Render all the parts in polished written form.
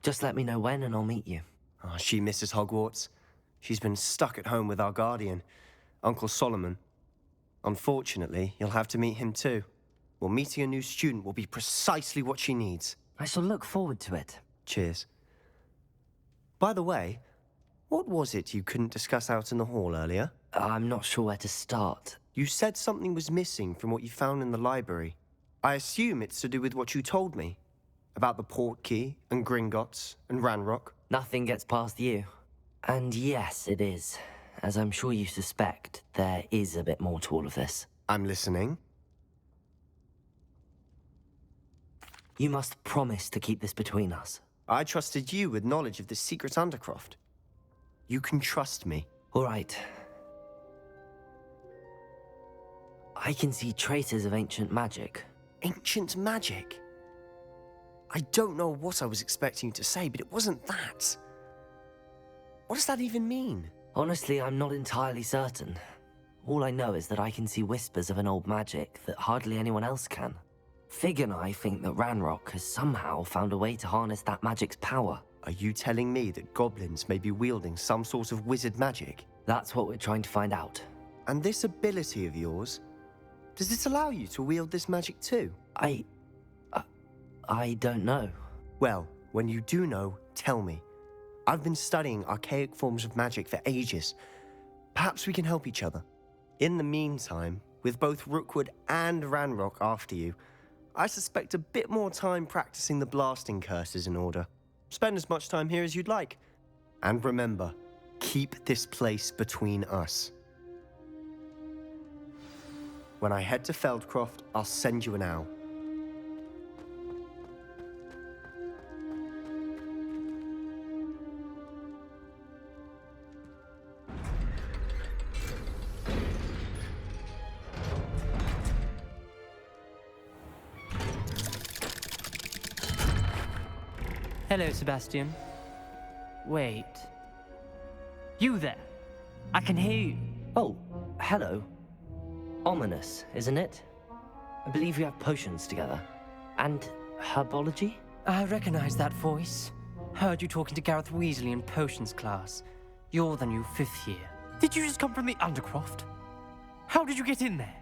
Just let me know when and I'll meet you. Oh, she misses Hogwarts. She's been stuck at home with our guardian, Uncle Solomon. Unfortunately, you'll have to meet him too. Well, meeting a new student will be precisely what she needs. I shall look forward to it. Cheers. By the way, what was it you couldn't discuss out in the hall earlier? I'm not sure where to start. You said something was missing from what you found in the library. I assume it's to do with what you told me. About the Portkey, and Gringotts, and Ranrock. Nothing gets past you. And yes, it is. As I'm sure you suspect, there is a bit more to all of this. I'm listening. You must promise to keep this between us. I trusted you with knowledge of this secret undercroft. You can trust me. All right. I can see traces of ancient magic. Ancient magic? I don't know what I was expecting you to say, but it wasn't that. What does that even mean? Honestly, I'm not entirely certain. All I know is that I can see whispers of an old magic that hardly anyone else can. Fig and I think that Ranrock has somehow found a way to harness that magic's power. Are you telling me that goblins may be wielding some sort of wizard magic? That's what we're trying to find out. And this ability of yours, does it allow you to wield this magic too? I don't know. Well, when you do know, tell me. I've been studying archaic forms of magic for ages. Perhaps we can help each other. In the meantime, with both Rookwood and Ranrock after you, I suspect a bit more time practicing the blasting curse is in order. Spend as much time here as you'd like. And remember, keep this place between us. When I head to Feldcroft, I'll send you an owl. Hello, Sebastian. Wait. You there? I can hear you. Oh, hello. Ominous, isn't it? I believe we have potions together. And herbology? I recognize that voice. Heard you talking to Gareth Weasley in potions class. You're the new 5th year. Did you just come from the Undercroft? How did you get in there?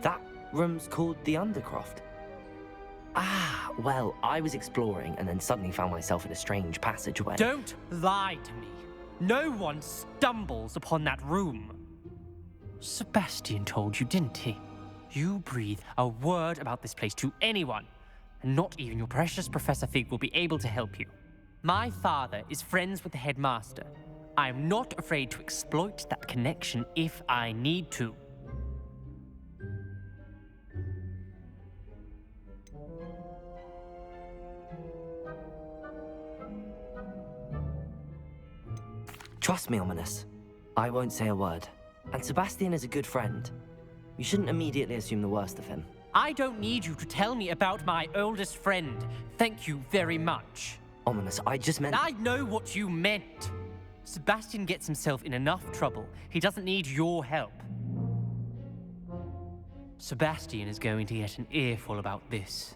That room's called the Undercroft. Ah, well, I was exploring and then suddenly found myself in a strange passageway. Don't lie to me. No one stumbles upon that room. Sebastian told you, didn't he? You breathe a word about this place to anyone, and not even your precious Professor Fig will be able to help you. My father is friends with the headmaster. I am not afraid to exploit that connection if I need to. Trust me, Ominous. I won't say a word. And Sebastian is a good friend. You shouldn't immediately assume the worst of him. I don't need you to tell me about my oldest friend. Thank you very much. Ominous, I just meant... I know what you meant. Sebastian gets himself in enough trouble. He doesn't need your help. Sebastian is going to get an earful about this.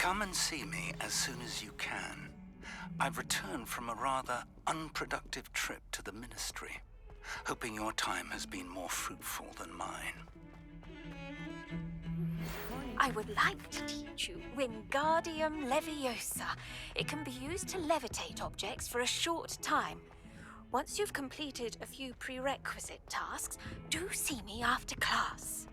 Come and see me as soon as you can. I've returned from a rather unproductive trip to the Ministry, hoping your time has been more fruitful than mine. I would like to teach you Wingardium Leviosa. It can be used to levitate objects for a short time. Once you've completed a few prerequisite tasks, do see me after class.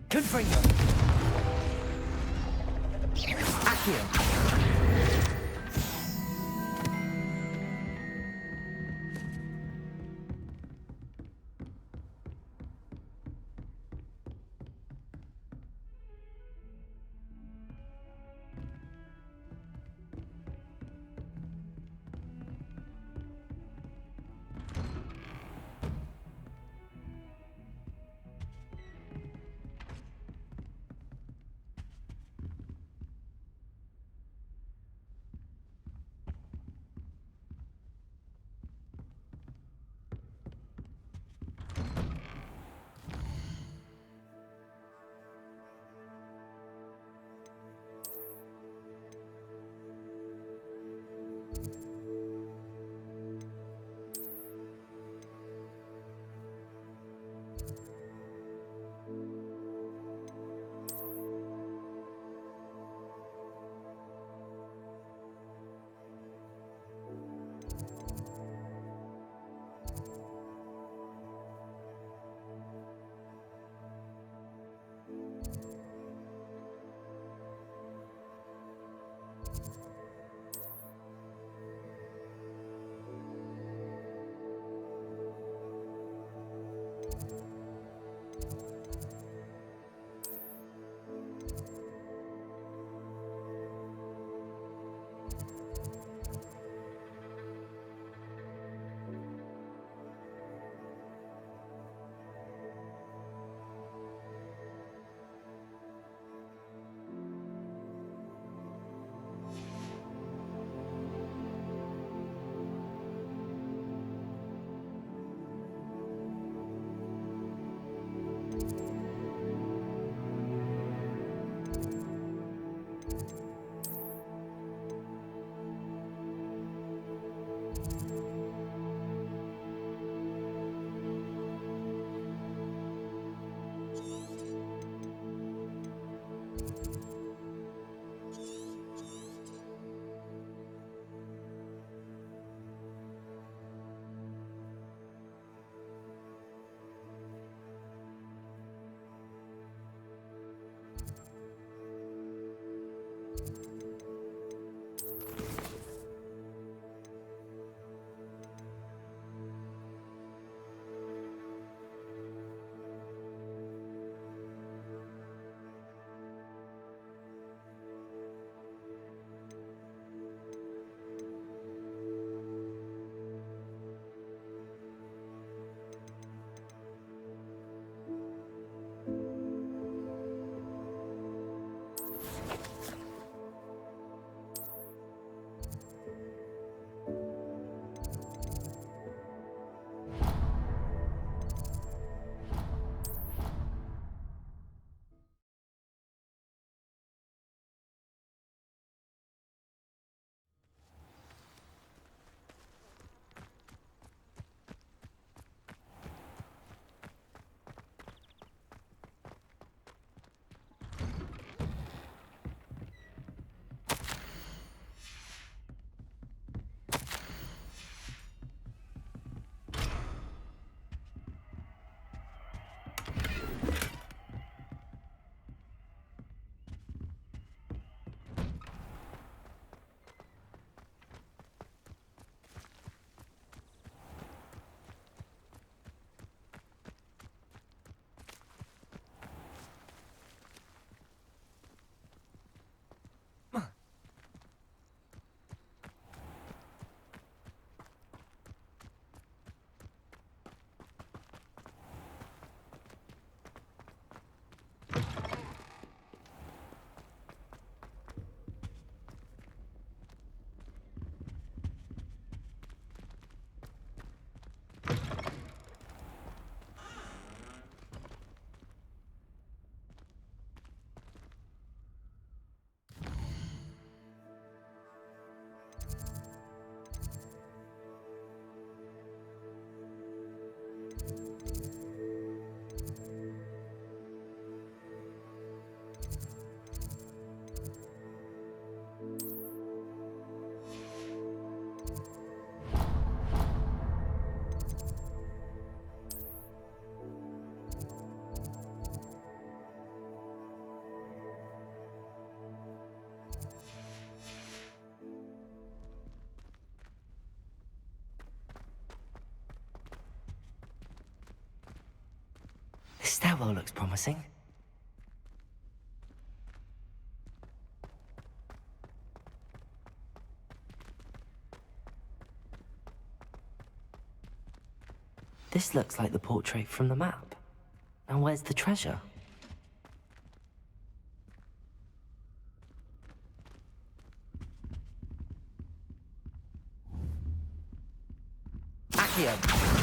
Confringo! Accio! This stairwell looks promising. This looks like the portrait from the map. Now where's the treasure? Accio!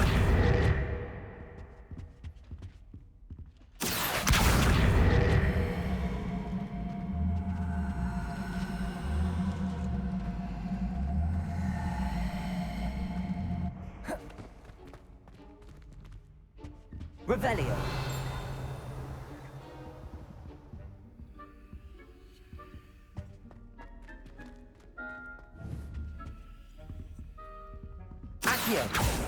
Revelio. Accio.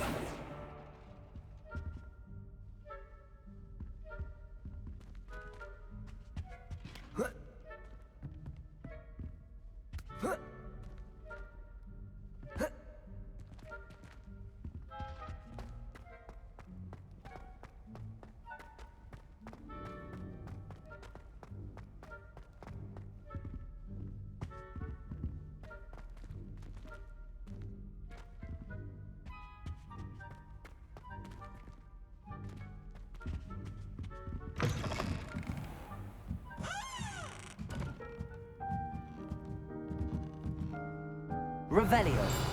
Revelio.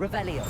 Revelio.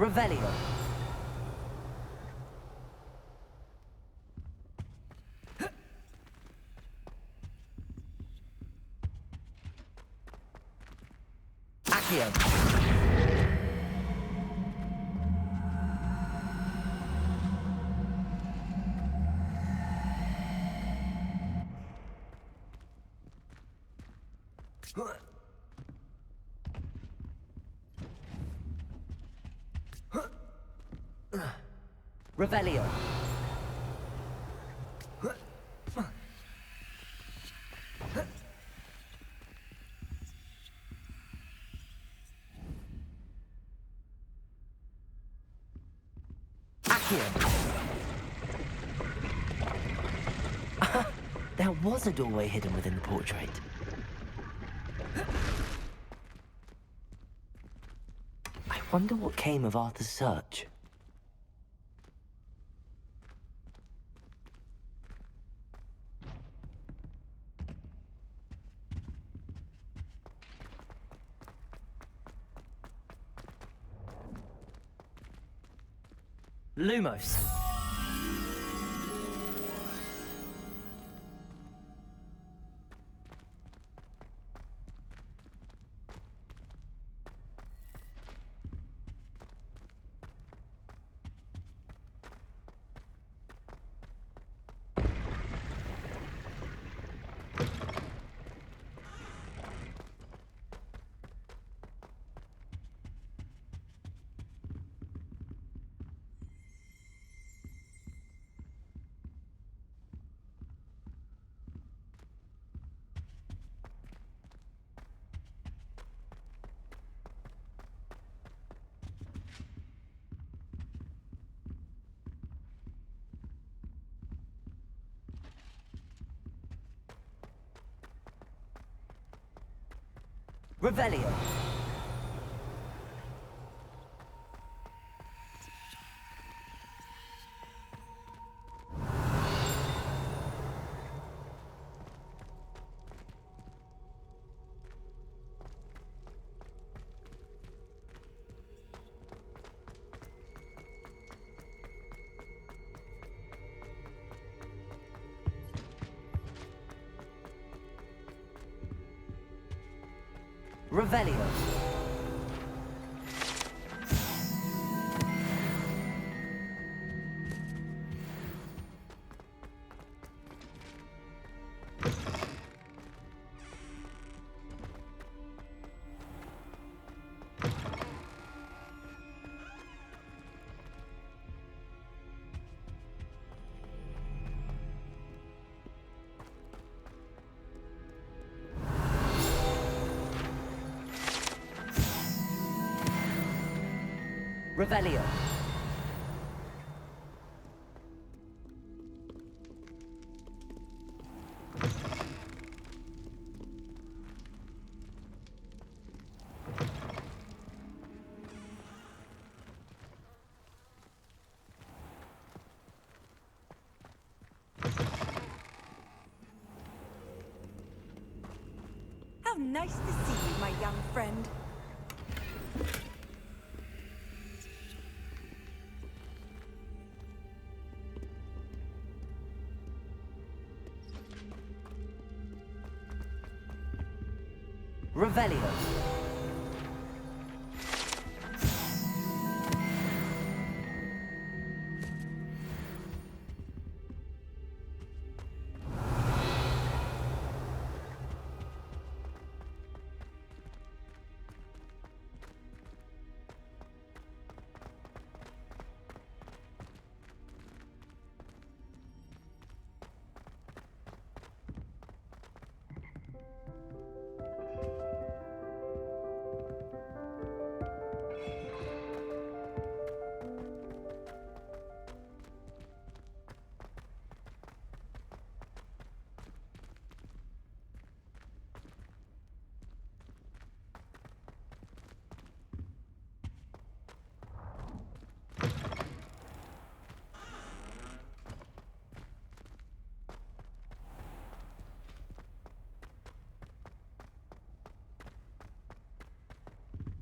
Revelio. Accio. Revelio. Accio. There was a doorway hidden within the portrait. I wonder what came of Arthur's search. Lumos. Revelio. Revelio. Revelio. How nice to see you, my young friend. Revelio.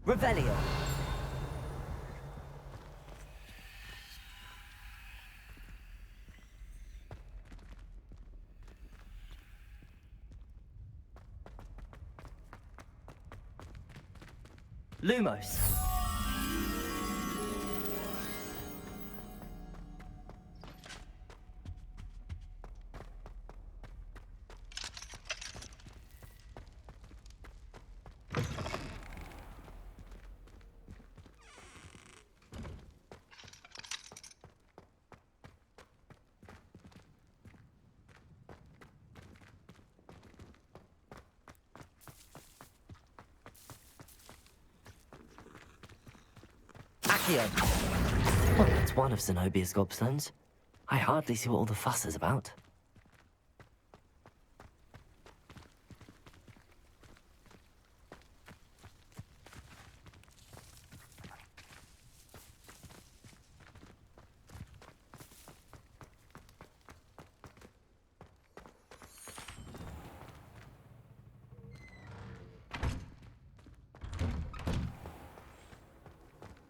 Revelio. Lumos. Well, that's one of Zenobia's gobstones. I hardly see what all the fuss is about.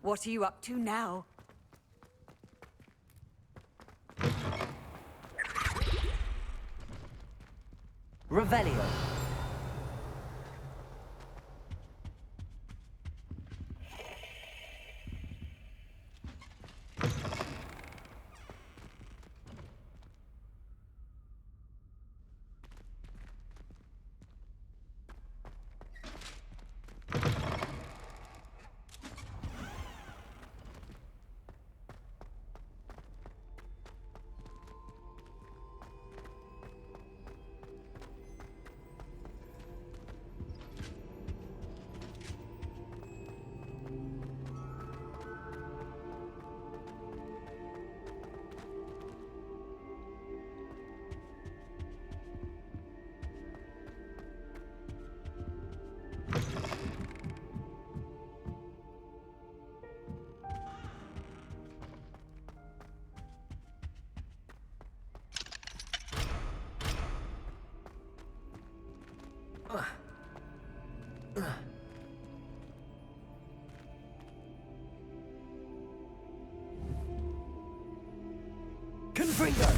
What are you up to now? Revelio. Confringo!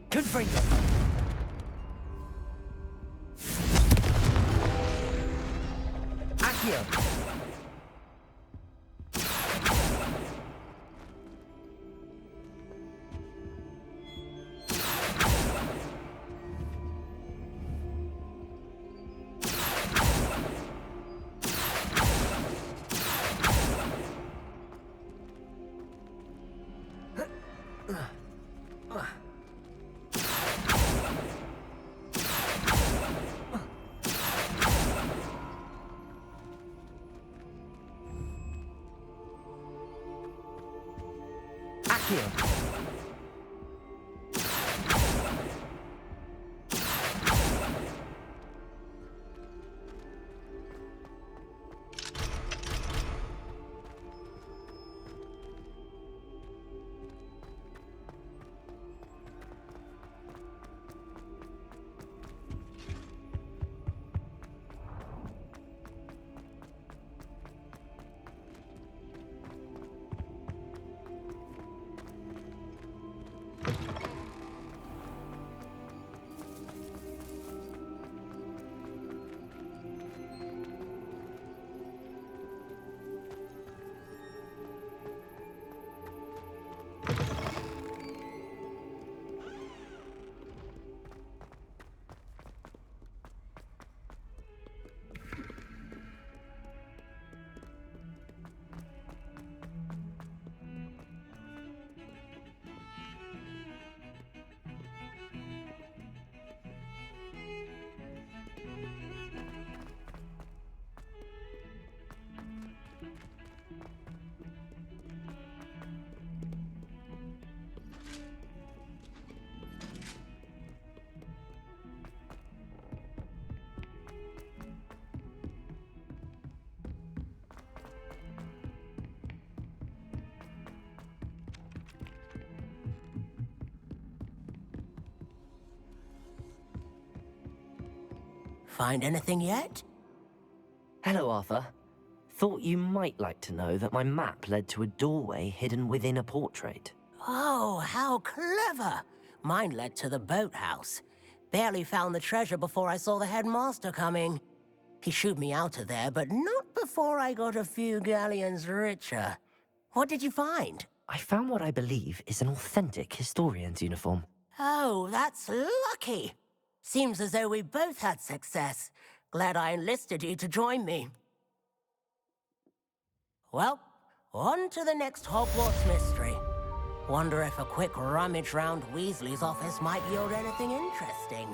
Confringo! Accio! Find anything yet? Hello, Arthur. Thought you might like to know that my map led to a doorway hidden within a portrait. Oh, how clever! Mine led to the boathouse. Barely found the treasure before I saw the headmaster coming. He shooed me out of there, but not before I got a few galleons richer. What did you find? I found what I believe is an authentic historian's uniform. Oh, that's lucky. Seems as though we both had success. Glad I enlisted you to join me. Well, on to the next Hogwarts mystery. Wonder if a quick rummage round Weasley's office might yield anything interesting.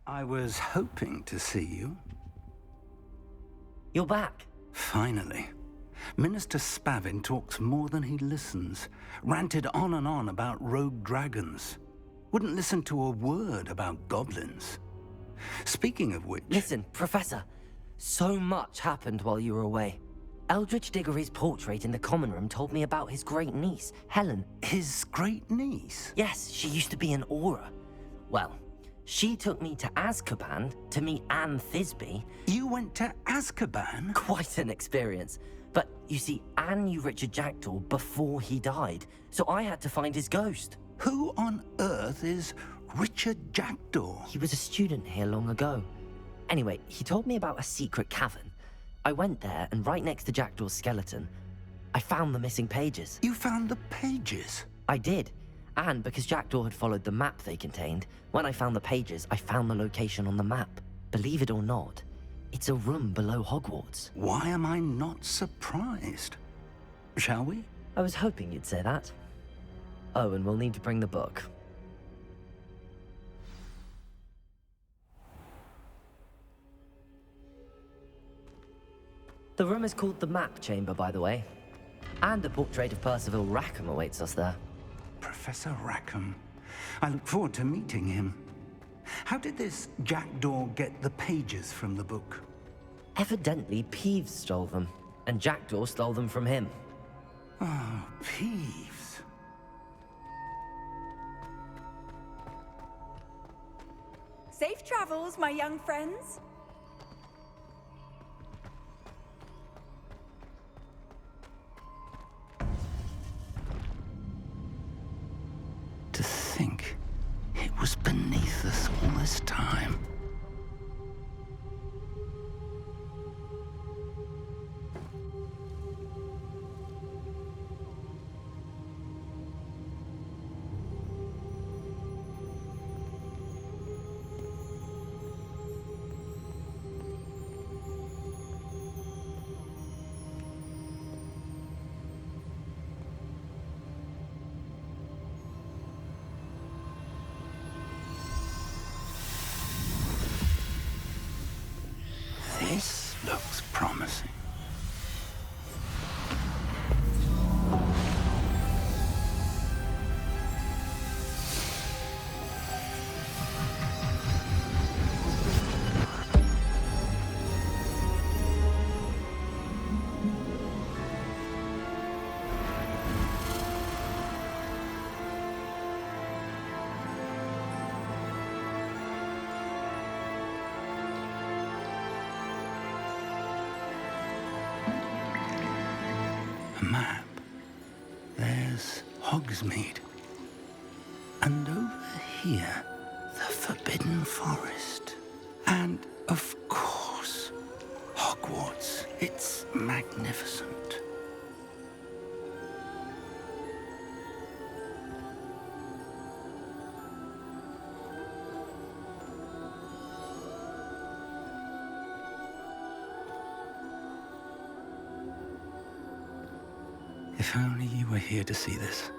I was hoping to see you. You're back. Finally. Minister Spavin talks more than he listens. Ranted on and on about rogue dragons. Wouldn't listen to a word about goblins. Speaking of which... Listen, Professor. So much happened while you were away. Eldridge Diggory's portrait in the common room told me about his great niece, Helen. His great niece? Yes, she used to be an Auror. Well, she took me to Azkaban to meet Anne Thisbe. You went to Azkaban? Quite an experience. But you see, Anne knew Richard Jackdaw before he died, so I had to find his ghost. Who on earth is Richard Jackdaw? He was a student here long ago. Anyway, he told me about a secret cavern. I went there, and right next to Jackdaw's skeleton, I found the missing pages. You found the pages? I did. And because Jackdaw had followed the map they contained, when I found the pages, I found the location on the map. Believe it or not, it's a room below Hogwarts. Why am I not surprised? Shall we? I was hoping you'd say that. Oh, and we'll need to bring the book. The room is called the Map Chamber, by the way. And a portrait of Percival Rackham awaits us there. Professor Rackham. I look forward to meeting him. How did this Jackdaw get the pages from the book? Evidently, Peeves stole them, and Jackdaw stole them from him. Oh, Peeves. Safe travels, my young friends. To think it was beneath us all this time. This looks promising. A map. There's Hogsmeade. And over here, the Forbidden Forest. And, of course, Hogwarts. It's magnificent. If only you were here to see this.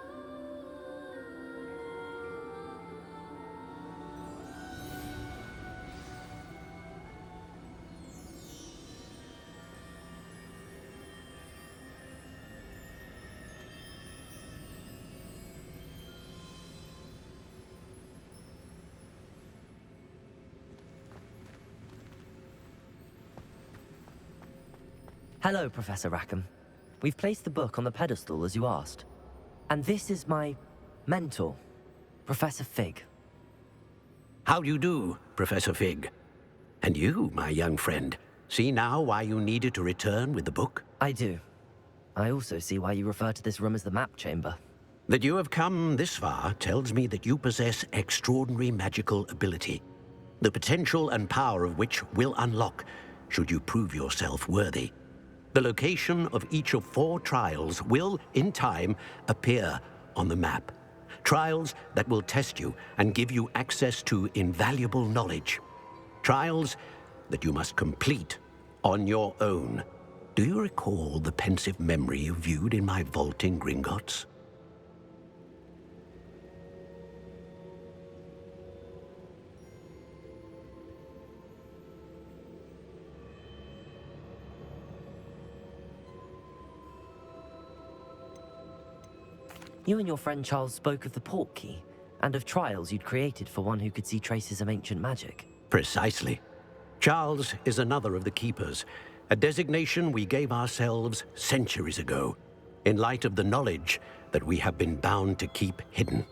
Hello, Professor Rackham. We've placed the book on the pedestal as you asked. And this is my mentor, Professor Fig. How do you do, Professor Fig? And you, my young friend, see now why you needed to return with the book? I do. I also see why you refer to this room as the map chamber. That you have come this far tells me that you possess extraordinary magical ability, the potential and power of which will unlock should you prove yourself worthy. The location of each of 4 trials will, in time, appear on the map. Trials that will test you and give you access to invaluable knowledge. Trials that you must complete on your own. Do you recall the pensive memory you viewed in my vault in Gringotts? You and your friend Charles spoke of the portkey, and of trials you'd created for one who could see traces of ancient magic. Precisely. Charles is another of the Keepers, a designation we gave ourselves centuries ago, in light of the knowledge that we have been bound to keep hidden.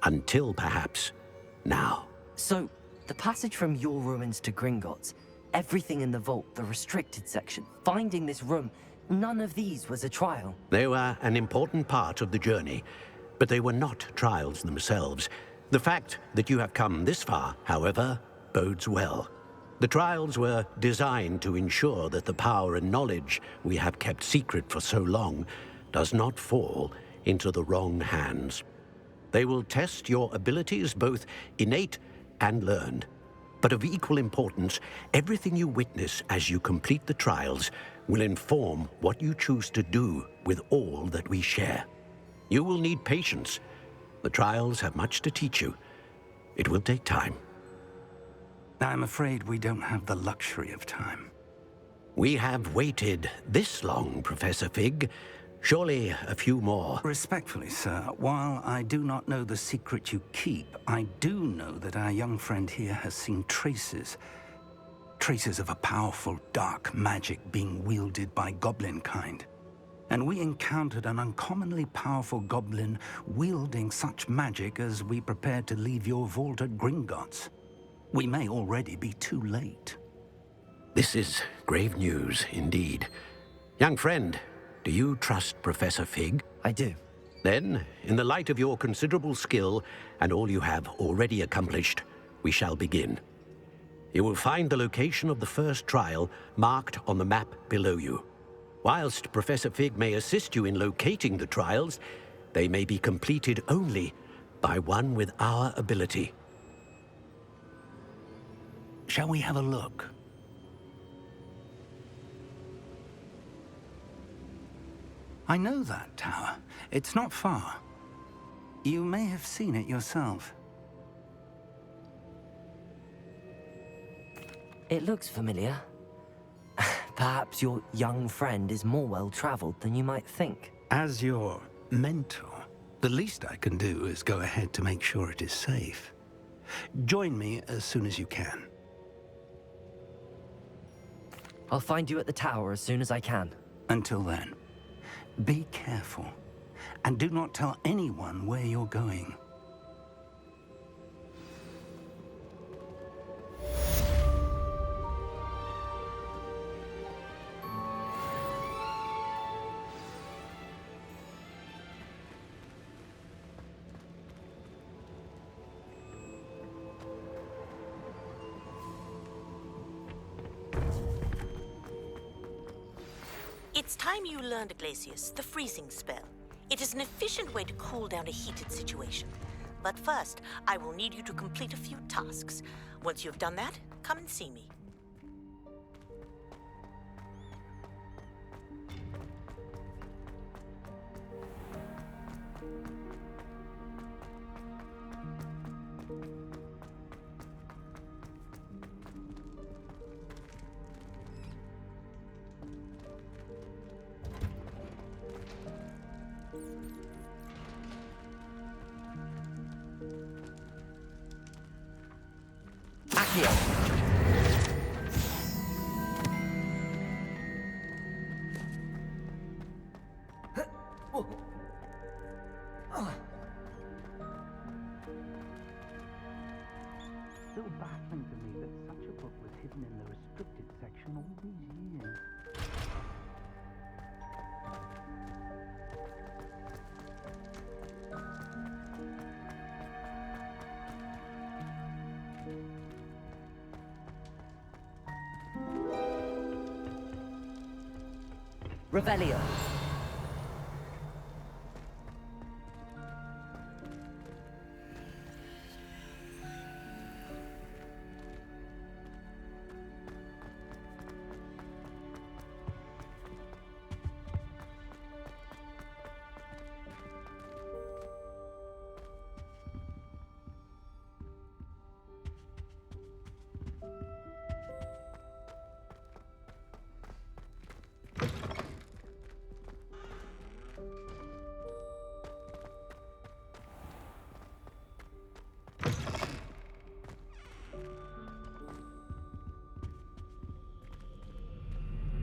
Until, perhaps, now. So, the passage from your ruins to Gringotts, everything in the vault, the restricted section, finding this room, none of these was a trial. They were an important part of the journey, but they were not trials themselves. The fact that you have come this far, however, bodes well. The trials were designed to ensure that the power and knowledge we have kept secret for so long does not fall into the wrong hands. They will test your abilities, both innate and learned. But of equal importance, everything you witness as you complete the trials will inform what you choose to do with all that we share. You will need patience. The trials have much to teach you. It will take time. I'm afraid we don't have the luxury of time. We have waited this long, Professor Fig. Surely a few more. Respectfully, sir, while I do not know the secret you keep, I do know that our young friend here has seen traces of a powerful dark magic being wielded by goblin kind. And we encountered an uncommonly powerful goblin wielding such magic as we prepared to leave your vault at Gringotts. We may already be too late. This is grave news indeed. Young friend, do you trust Professor Fig? I do. Then, in the light of your considerable skill and all you have already accomplished, we shall begin. You will find the location of the first trial marked on the map below you. Whilst Professor Fig may assist you in locating the trials, they may be completed only by one with our ability. Shall we have a look? I know that tower. It's not far. You may have seen it yourself. It looks familiar. Perhaps your young friend is more well-traveled than you might think. As your mentor, the least I can do is go ahead to make sure it is safe. Join me as soon as you can. I'll find you at the tower as soon as I can. Until then, be careful, and do not tell anyone where you're going. It's time you learned, Glacius, the freezing spell. It is an efficient way to cool down a heated situation. But first, I will need you to complete a few tasks. Once you've done that, come and see me. Accio! Still baffling to me that such a book was hidden in the restricted section all these years. Revelio.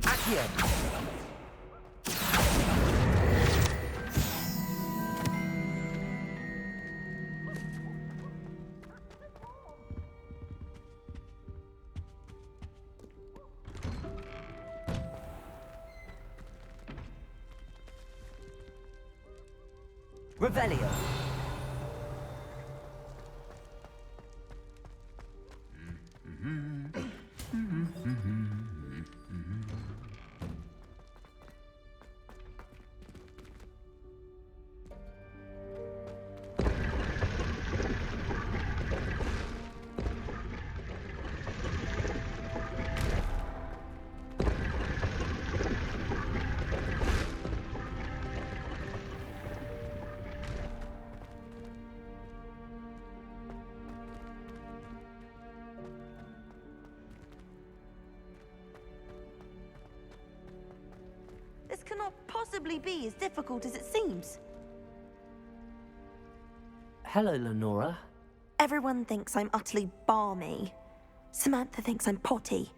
Accio! Revelio. This cannot possibly be as difficult as it seems. Hello, Lenora. Everyone thinks I'm utterly balmy. Samantha thinks I'm potty.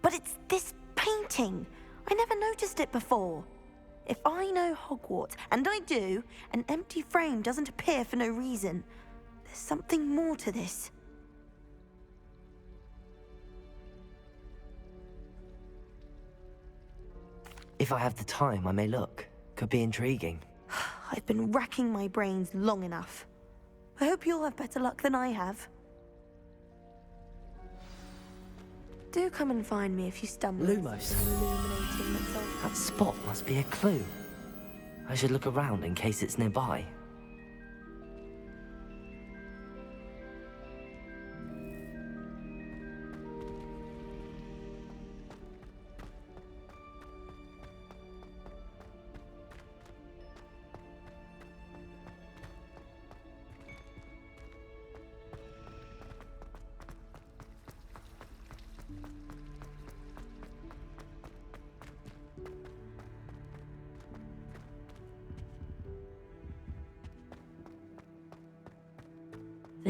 But it's this painting. I never noticed it before. If I know Hogwarts, and I do, an empty frame doesn't appear for no reason. There's something more to this. If I have the time, I may look. Could be intriguing. I've been racking my brains long enough. I hope you'll have better luck than I have. Do come and find me if you stumble. Lumos. Illuminating myself. That spot must be a clue. I should look around in case it's nearby.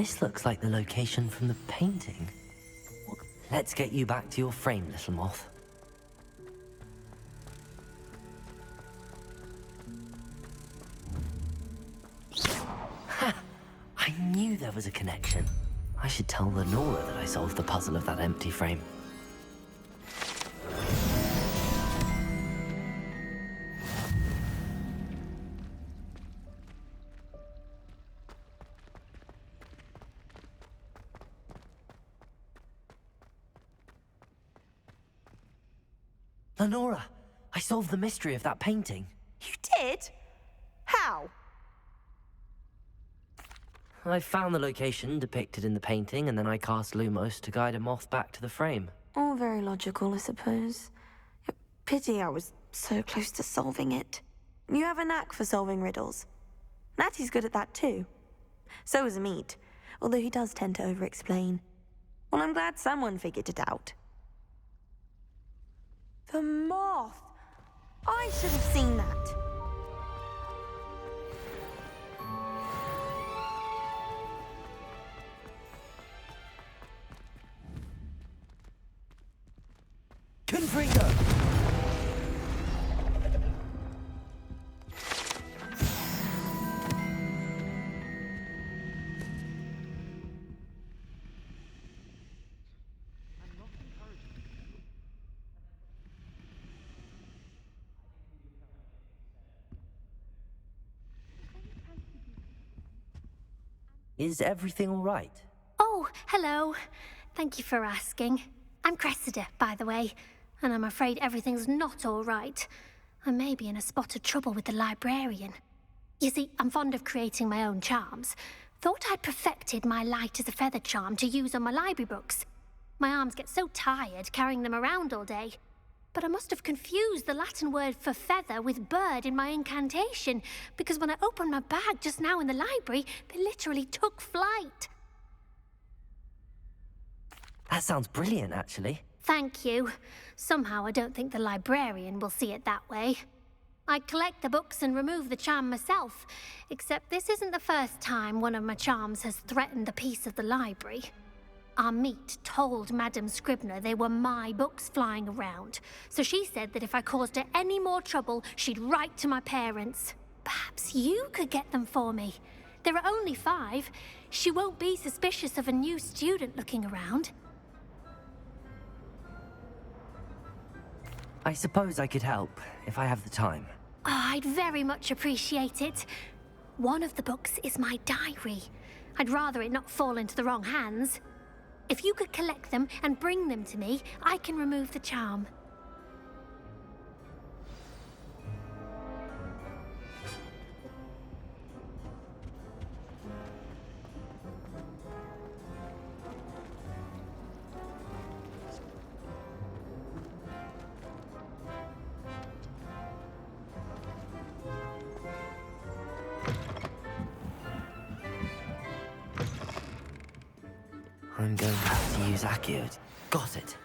This looks like the location from the painting. Let's get you back to your frame, little moth. Ha! I knew there was a connection. I should tell Lenora that I solved the puzzle of that empty frame. Lenora, I solved the mystery of that painting. You did? How? I found the location depicted in the painting, and then I cast Lumos to guide a moth back to the frame. All very logical, I suppose. Pity I was so close to solving it. You have a knack for solving riddles. Natty's good at that too. So is Amit, although he does tend to over-explain. Well, I'm glad someone figured it out. The moth! I should have seen that. Confringo! Is everything all right? Oh, hello. Thank you for asking. I'm Cressida, by the way, and I'm afraid everything's not all right. I may be in a spot of trouble with the librarian. You see, I'm fond of creating my own charms. Thought I'd perfected my light as a feather charm to use on my library books. My arms get so tired carrying them around all day. But I must have confused the Latin word for feather with bird in my incantation, because when I opened my bag just now in the library, they literally took flight. That sounds brilliant, actually. Thank you. Somehow I don't think the librarian will see it that way. I collect the books and remove the charm myself, except this isn't the first time one of my charms has threatened the peace of the library. Amit told Madame Scribner they were my books flying around, so she said that if I caused her any more trouble, she'd write to my parents. Perhaps you could get them for me. There are only 5. She won't be suspicious of a new student looking around. I suppose I could help, if I have the time. Oh, I'd very much appreciate it. One of the books is my diary. I'd rather it not fall into the wrong hands. If you could collect them and bring them to me, I can remove the charm. I'm going to have to use Accio. Got it.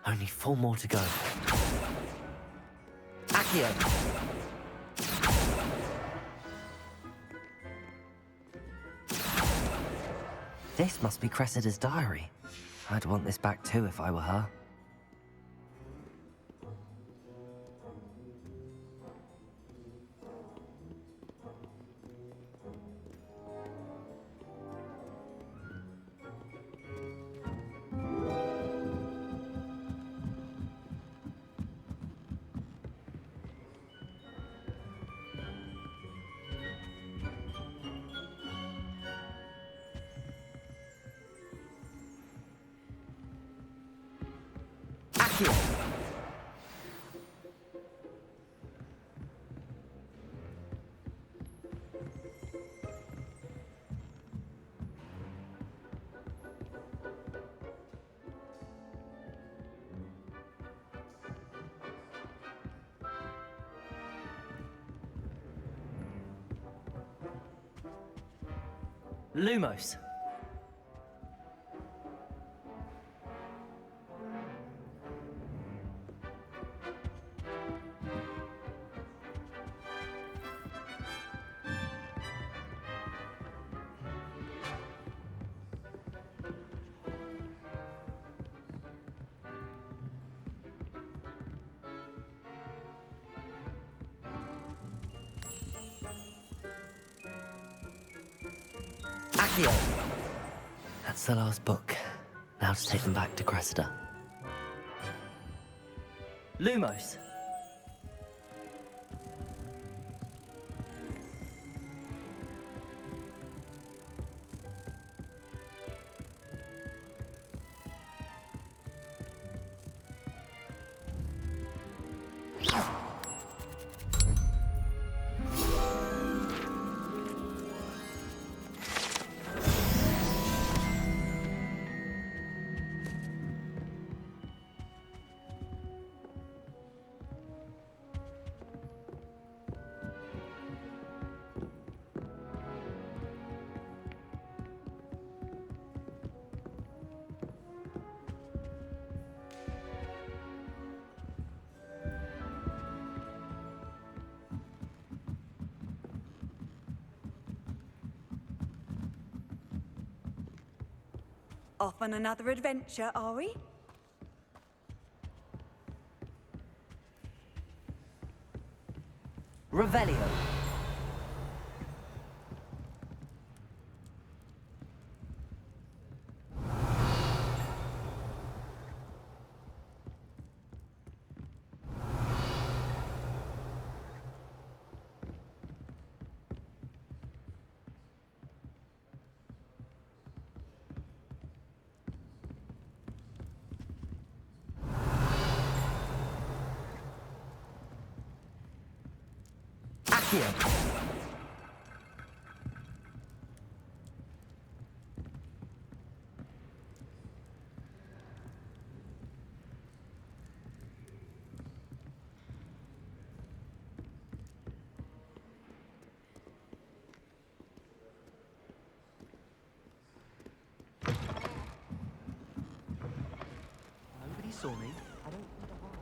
Only 4 more to go. Accio! This must be Cressida's diary. I'd want this back too if I were her. Accio! Lumos. Accio! That's the last book. Now to take them back to Cressida. Lumos! Off on another adventure, are we? Revelio! Accio! Nobody saw me. I don't need a heart.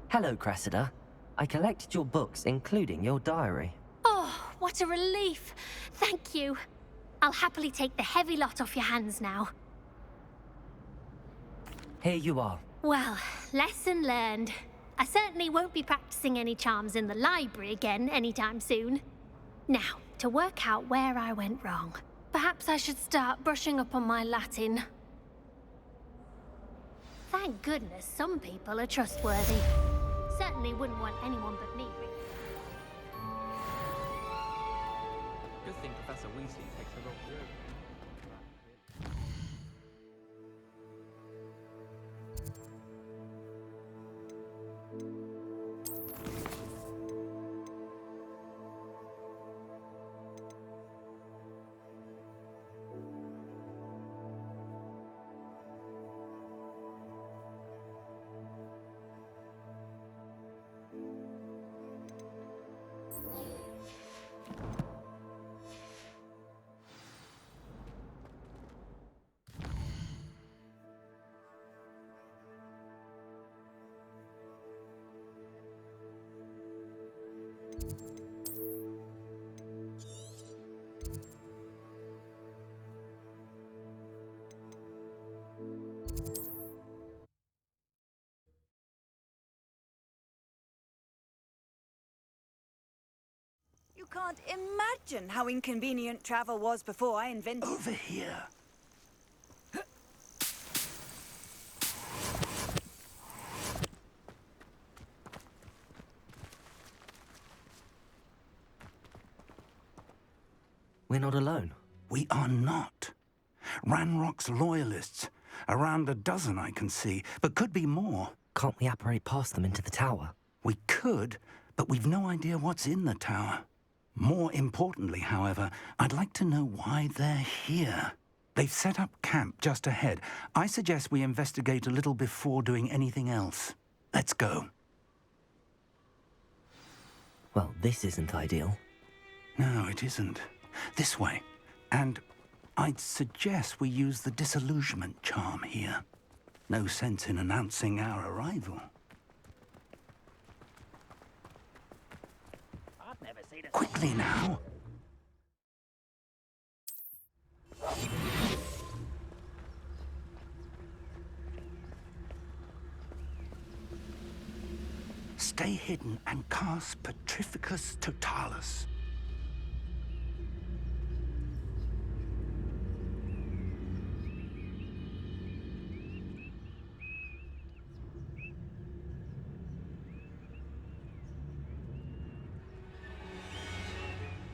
Hello, Cressida. I collected your books, including your diary. Oh, what a relief. Thank you. I'll happily take the heavy lot off your hands now. Here you are. Well, lesson learned. I certainly won't be practicing any charms in the library again anytime soon. Now, to work out where I went wrong. Perhaps I should start brushing up on my Latin. Thank goodness some people are trustworthy. Certainly wouldn't want anyone but me. Good thing Professor Weasley takes a lot of You can't imagine how inconvenient travel was before I invented... Over here. We're not alone. We are not. Ranrock's loyalists. Around a dozen I can see, but could be more. Can't we apparate past them into the tower? We could, but we've no idea what's in the tower. More importantly, however, I'd like to know why they're here. They've set up camp just ahead. I suggest we investigate a little before doing anything else. Let's go. Well, this isn't ideal. No, it isn't. This way. And I'd suggest we use the disillusionment charm here. No sense in announcing our arrival. Quickly now. Stay hidden and cast Petrificus Totalis.